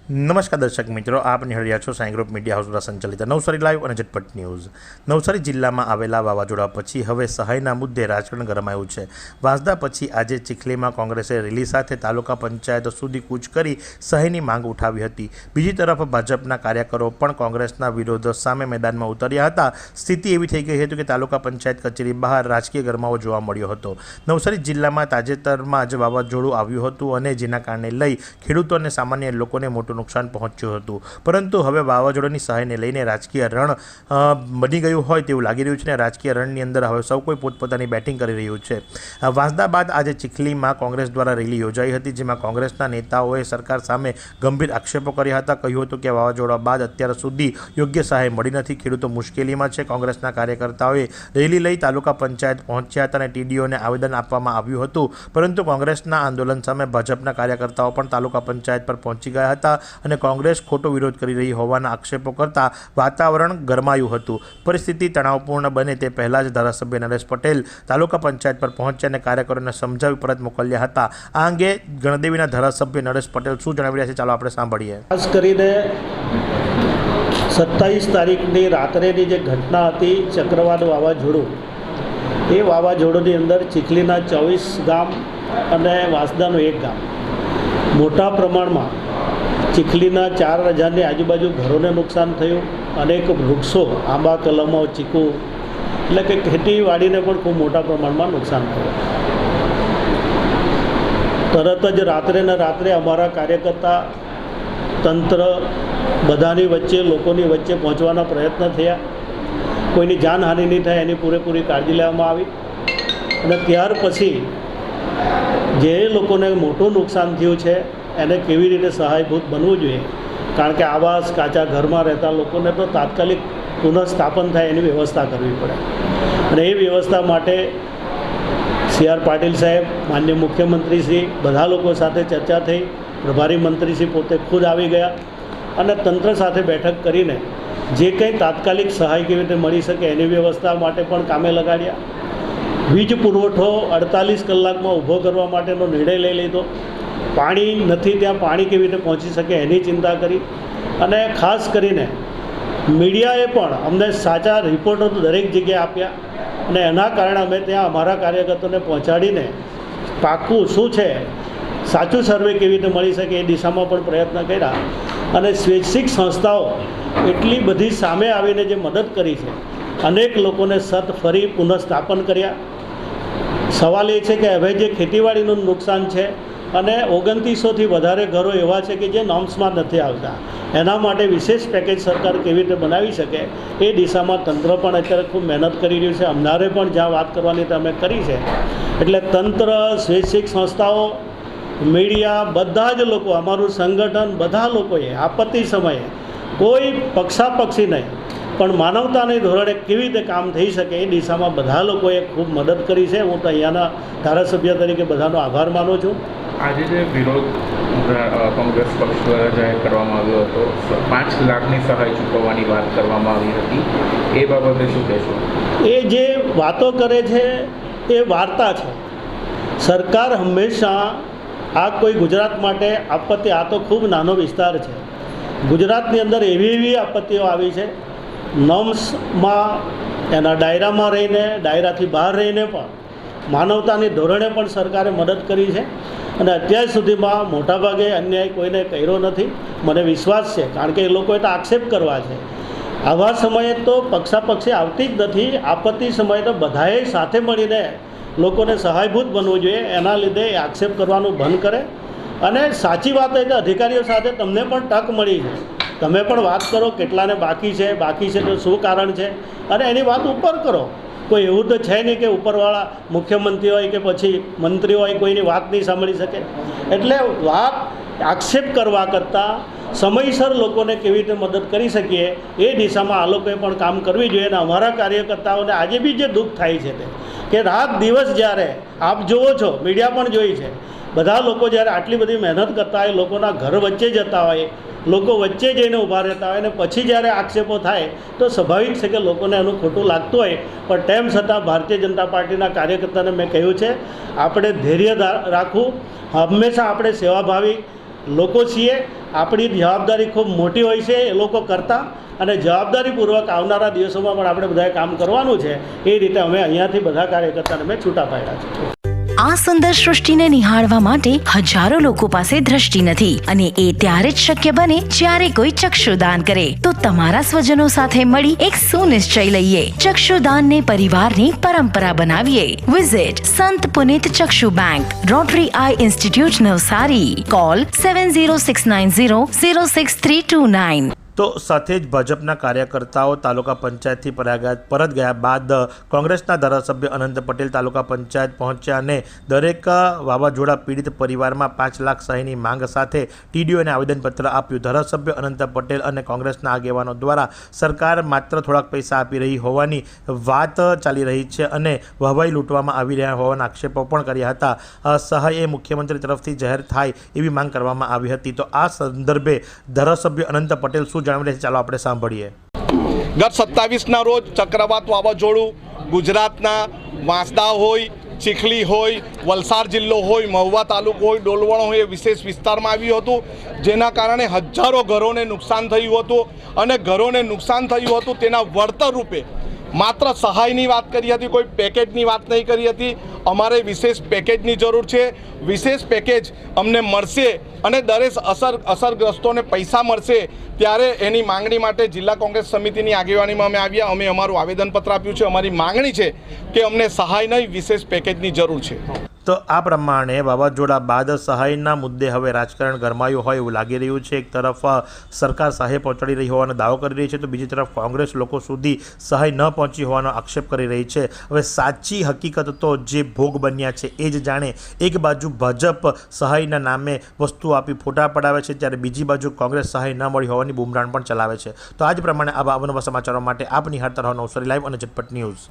નમસ્કાર દર્શક મિત્રો, આપ નિહાળી રહ્યા છો સાંઈ ગ્રુપ મીડિયા હાઉસ દ્વારા સંચાલિત નવસારી લાઈવ અને ઝટપટ ન્યૂઝ। નવસારી જિલ્લામાં આવેલા વાવાઝોડા પછી હવે સહાયના મુદ્દે રાજકારણ ગરમાયું છે। વાંસદા પછી આજે ચીખલીમાં કોંગ્રેસે રેલી સાથે તાલુકા પંચાયત સુધી કૂચ કરી સહાયની માંગ ઉઠાવી હતી। બીજી તરફ ભાજપના કાર્યકરો પણ કોંગ્રેસના વિરોધ સામે મેદાનમાં ઉતર્યા હતા। સ્થિતિ એવી થઈ ગઈ હતી કે તાલુકા પંચાયત કચેરી બહાર રાજકીય ગરમાવો જોવા મળ્યો હતો। નવસારી જિલ્લામાં તાજેતરમાં જ વાવાઝોડું આવ્યું હતું અને જેના કારણે લઈ ખેડૂતો અને સામાન્ય લોકોને મોટું નુકસાન પહોંચ્યું હતું, પરંતુ હવે વાવાઝોડાની સહાયને લઈને રાજકીય રણ બની ગયું હોય તેવું લાગી રહ્યું છે અને રાજકીય રણની અંદર હવે સૌ કોઈ પોતપોતાની બેટિંગ કરી રહ્યું છે। વાંસદા બાદ આજે ચીખલીમાં કોંગ્રેસ દ્વારા રેલી યોજાઈ હતી, જેમાં કોંગ્રેસના નેતાઓએ સરકાર સામે ગંભીર આક્ષેપો કર્યા હતા। કહ્યું હતું કે વાવાઝોડા બાદ અત્યાર સુધી યોગ્ય સહાય મળી નથી, ખેડૂતો મુશ્કેલીમાં છે। કોંગ્રેસના કાર્યકર્તાઓએ રેલી લઈ તાલુકા પંચાયત પહોંચ્યા હતા અને ટીડીઓને આવેદન આપવામાં આવ્યું હતું, પરંતુ કોંગ્રેસના આંદોલન સામે ભાજપના કાર્યકર્તાઓ પણ તાલુકા પંચાયત પર પહોંચી ગયા હતા અને કોંગ્રેસ ખોટો વિરોધ કરી રહી હોવાના આક્ષેપો કરતા વાતાવરણ ગરમાયું હતું। પરિસ્થિતિ તણાવપૂર્ણ બને તે પહેલાં જ ધારાસભ્ય નરેશ પટેલ તાલુકા પંચાયત પર પહોંચ્યા અને કાર્યકરોને સમજાવી પરત મોકલ્યા હતા। આ અંગે ગણદેવીના ધારાસભ્ય નરેશ પટેલ શું જણાવી રહ્યા છે, ચાલો આપણે સાંભળીએ। ખાસ કરીને 27 તારીખની રાત્રેની જે ઘટના હતી, ચક્રવાત વાવાઝોડું, એ વાવાઝોડુંની અંદર ચીખલીના 24 ગામ અને વાંસદાનું 1 ગામ મોટા પ્રમાણમાં ચીખલીના 4000ની આજુબાજુ ઘરોને નુકસાન થયું। અનેક વૃક્ષો, આંબા, કલમો, ચીકુ એટલે કે ખેતીવાડીને પણ ખૂબ મોટા પ્રમાણમાં નુકસાન થયું। તરત જ રાત્રે અમારા કાર્યકર્તા, તંત્ર બધાની વચ્ચે, લોકોની વચ્ચે પહોંચવાના પ્રયત્ન થયા। કોઈની જાનહાનિ નહીં થાય એની પૂરેપૂરી કાળજી લેવામાં આવી અને ત્યાર પછી જે લોકોને મોટું નુકસાન થયું છે એને કેવી રીતે સહાયભૂત બનવું જોઈએ, કારણ કે આવાસ, કાચા ઘરમાં રહેતા લોકોને તો તાત્કાલિક પુનઃસ્થાપન થાય એની વ્યવસ્થા કરવી પડે અને એ વ્યવસ્થા માટે CR પાટીલ સાહેબ, માન્ય મુખ્યમંત્રીશ્રી, બધા લોકો સાથે ચર્ચા થઈ। પ્રભારી મંત્રીશ્રી પોતે ખુદ આવી ગયા અને તંત્ર સાથે બેઠક કરીને જે કંઈ તાત્કાલિક સહાય કેવી રીતે મળી શકે એની વ્યવસ્થા માટે પણ કામે લગાડ્યા। વીજ પુરવઠો 48 કલાકમાં ઊભો કરવા માટેનો નિર્ણય લઈ લીધો। પાણી નથી ત્યાં પાણી કેવી રીતે પહોંચી શકે એની ચિંતા કરી અને ખાસ કરીને મીડિયાએ પણ અમને સાચા રિપોર્ટો તો દરેક જગ્યાએ આપ્યા અને એના કારણે અમે ત્યાં અમારા કાર્યકર્તાઓને પહોંચાડીને પાક્કું શું છે, સાચું સર્વે કેવી રીતે મળી શકે એ દિશામાં પણ પ્રયત્ન કર્યા અને સ્વૈચ્છિક સંસ્થાઓ એટલી બધી સામે આવીને જે મદદ કરી છે, અનેક લોકોને ફરી પુનઃસ્થાપન કર્યા। સવાલ એ છે કે હવે જે ખેતીવાડીનું નુકસાન છે અને 2900થી વધારે ઘરો એવા છે કે જે નોર્મ્સમાં નથી આવતા, એના માટે વિશેષ પેકેજ સરકાર કેવી રીતે બનાવી શકે એ દિશામાં તંત્ર પણ અત્યારે ખૂબ મહેનત કરી રહ્યું છે। અમારે પણ જ્યાં વાત કરવાની અમે કરી છે, એટલે તંત્ર, સ્વૈચ્છિક સંસ્થાઓ, મીડિયા, બધા જ લોકો, અમારું સંગઠન, બધા લોકોએ આપત્તિ સમયે કોઈ પક્ષાપક્ષી નહીં પણ માનવતાની ધોરણે કેવી રીતે કામ થઈ શકે એ દિશામાં બધા લોકોએ ખૂબ મદદ કરી છે। હું તો અહીંયાના ધારાસભ્ય તરીકે બધાનો આભાર માનું છું। આજે જે વિરોધ કોંગ્રેસ પક્ષ દ્વારા જાહેર કરવામાં આવ્યો હતો, 5 લાખની સહાય ચૂકવવાની વાત કરવામાં આવી હતી, એ બાબતે શું કહેશો? એ જે વાતો કરે છે એ વાર્તા છે। સરકાર હંમેશા આ કોઈ ગુજરાત માટે આપત્તિ, આ તો ખૂબ નાનો વિસ્તાર છે, ગુજરાતની અંદર એવી આપત્તિઓ આવી છે, નોર્મ્સમાં એના દાયરામાં રહીને, દાયરાથી બહાર રહીને પણ માનવતાની ધોરણે પણ સરકારે મદદ કરી છે અને અત્યાર સુધીમાં મોટાભાગે અન્યાય કોઈને કર્યો નથી, મને વિશ્વાસ છે, કારણ કે એ લોકોએ તો આક્ષેપ કરવા છે। આવા સમયે તો પક્ષાપક્ષી આવતી જ નથી, આપત્તિ સમયે તો બધાએ સાથે મળીને લોકોને સહાયભૂત બનવું જોઈએ, એના લીધે એ આક્ષેપ કરવાનું બંધ કરે અને સાચી વાત હોય તો અધિકારીઓ સાથે તમને પણ તક મળી છે, તમે પણ વાત કરો કેટલાને બાકી છે તો શું કારણ છે અને એની વાત ઉપર કરો। કોઈ એવું તો છે નહીં કે ઉપરવાળા મુખ્યમંત્રી હોય કે પછી મંત્રી હોય કોઈની વાત નહીં સાંભળી શકે, એટલે વાત આક્ષેપ કરવા કરતાં સમયસર લોકોને કેવી રીતે મદદ કરી શકીએ એ દિશામાં આ લોકોએ પણ કામ કરવી જોઈએ। અને અમારા કાર્યકર્તાઓને આજે બી જે દુઃખ થાય છે તે કે રાત દિવસ જ્યારે આપ જુઓ છો, મીડિયા પણ જોઈ છે, બધા લોકો જ્યારે આટલી બધી મહેનત કરતા હોય, લોકોના ઘર વચ્ચે જતા હોય, લોકો વચ્ચે જઈને ઊભા રહેતા હોય અને પછી જ્યારે આક્ષેપો થાય તો સ્વાભાવિક છે કે લોકોને એનું ખોટું લાગતું હોય, પણ તેમ છતાં ભારતીય જનતા પાર્ટીના કાર્યકર્તાને મેં કહ્યું છે, આપણે ધૈર્ય રાખવું, હંમેશા આપણે સેવાભાવી લોકો છીએ આપણી જવાબદારી ખૂબ મોટી હોય છે એ લોકો કરતાં, અને જવાબદારીપૂર્વક આવનારા દિવસોમાં પણ આપણે બધાએ કામ કરવાનું છે. એ રીતે અમે અહીંયાથી બધા કાર્યકર્તાને મેં છૂટા પાડ્યા છે. આ સુંદર સૃષ્ટિને નિહાળવા માટે હજારો લોકો પાસે દ્રષ્ટિ નથી, અને એ ત્યારે જ શક્ય બને જ્યારે કોઈ ચક્ષુદાન કરે. તો તમારા સ્વજનો સાથે મળી એક સુનિશ્ચય લઈએ, ચક્ષુદાનને પરિવારની પરંપરા બનાવીએ. Visit Sant Punit Chakshu bank, Rotary eye institute, Navsari. Call 7069006329. તો સાથે જ ભાજપના કાર્યકર્તાઓ તાલુકા પંચાયતથી પરત ગયા બાદ કોંગ્રેસના ધારાસભ્ય અનંત પટેલ તાલુકા પંચાયત પહોંચ્યા અને દરેક વાવાઝોડા પીડિત પરિવારમાં 5 લાખ સહાયની માંગ સાથે ટીડીઓને આવેદનપત્ર આપ્યું. ધારાસભ્ય અનંત પટેલ અને કોંગ્રેસના આગેવાનો દ્વારા સરકાર માત્ર થોડાક પૈસા આપી રહી હોવાની વાત ચાલી રહી છે અને વહવાઈ લૂંટવામાં આવી રહ્યા હોવાના આક્ષેપો પણ કર્યા હતા. સહાય એ મુખ્યમંત્રી તરફથી જાહેર થાય એવી માંગ કરવામાં આવી હતી. તો આ સંદર્ભે ધારાસભ્ય અનંત પટેલ શું જણાવી રહ્યા છે, ચાલો આપણે સાંભળીએ. ગત 27ના રોજ ચક્રવાત વાવાઝોડું ગુજરાતના વાંસદા હોય, ચીખલી હોય, વલસાડ જિલ્લો હોય, મહુવા તાલુકો હોય, ડોલવણ હોય એ વિશેષ વિસ્તારમાં આવ્યું હતું, જેના કારણે હજારો ઘરોને નુકસાન થયું હતું. અને ઘરોને નુકસાન થયું હતું તેના વળતર રૂપે માત્ર સહાયની વાત કરી હતી, કોઈ પેકેજની વાત નહીં કરી હતી. અમારે વિશેષ પેકેજની જરૂર છે. વિશેષ પેકેજ અમને મળશે અને દરેક અસરગ્રસ્તોને પૈસા મળશે ત્યારે એની માંગણી માટે જિલ્લા કોંગ્રેસ સમિતિની આગેવાનીમાં અમે આવ્યા. અમે અમારું આવેદનપત્ર આપ્યું છે. અમારી માંગણી છે કે અમને સહાય નહીં, વિશેષ પેકેજની જરૂર છે. તો આ પ્રમાણે વાવાઝોડા બાદ સહાયના મુદ્દે હવે રાજકારણ ગરમાયું હોય એવું લાગી રહ્યું છે. એક તરફ સરકાર સહાય પહોંચાડી રહી હોવાનો દાવો કરી રહી છે, તો બીજી તરફ કોંગ્રેસ લોકો સુધી સહાય ન પહોંચી હોવાનો આક્ષેપ કરી રહી છે. હવે સાચી હકીકત તો જે ભોગ બન્યા છે એ જ જાણે. એક બાજુ ભાજપ સહાયના નામે વસ્તુ આપી ફોટા પડાવે છે, ત્યારે બીજી બાજુ કોંગ્રેસ સહાય ન મળી હોવાની બૂમરાણ પણ ચલાવે છે. તો આ જ પ્રમાણે આવા અવનવા સમાચારો માટે આપ નિહાળતા રહો નવસારી લાઈવ અને ઝટપટ ન્યૂઝ.